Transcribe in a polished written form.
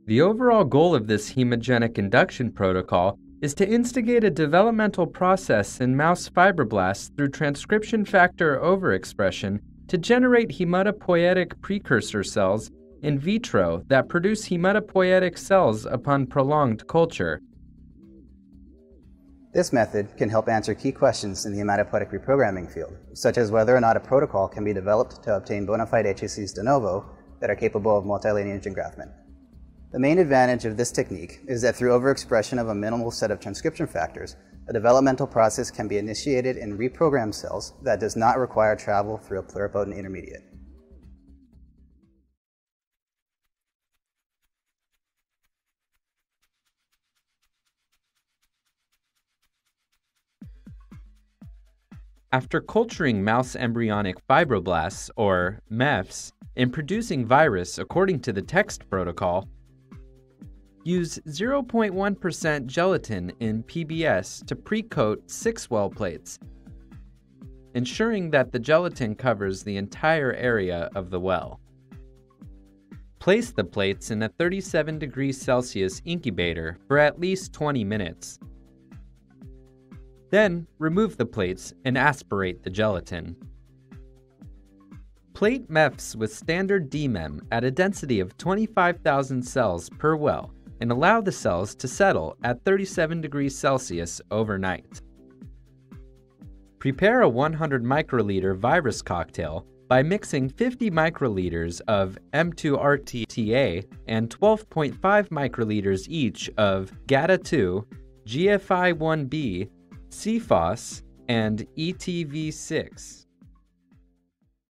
The overall goal of this hemogenic induction protocol is to instigate a developmental process in mouse fibroblasts through transcription factor overexpression to generate hematopoietic precursor cells in vitro that produce hematopoietic cells upon prolonged culture. This method can help answer key questions in the hematopoietic reprogramming field, such as whether or not a protocol can be developed to obtain bona fide HSCs de novo that are capable of multilineage engraftment. The main advantage of this technique is that through overexpression of a minimal set of transcription factors, a developmental process can be initiated in reprogrammed cells that does not require travel through a pluripotent intermediate. After culturing mouse embryonic fibroblasts, or MEFs, and producing virus according to the text protocol, use 0.1% gelatin in PBS to pre-coat 6 well plates, ensuring that the gelatin covers the entire area of the well. Place the plates in a 37 degrees Celsius incubator for at least 20 minutes. Then, remove the plates and aspirate the gelatin. Plate MEFs with standard DMEM at a density of 25,000 cells per well and allow the cells to settle at 37 degrees Celsius overnight. Prepare a 100 microliter virus cocktail by mixing 50 microliters of M2RTA and 12.5 microliters each of GATA2, GFI1B, CFOS, and ETV6.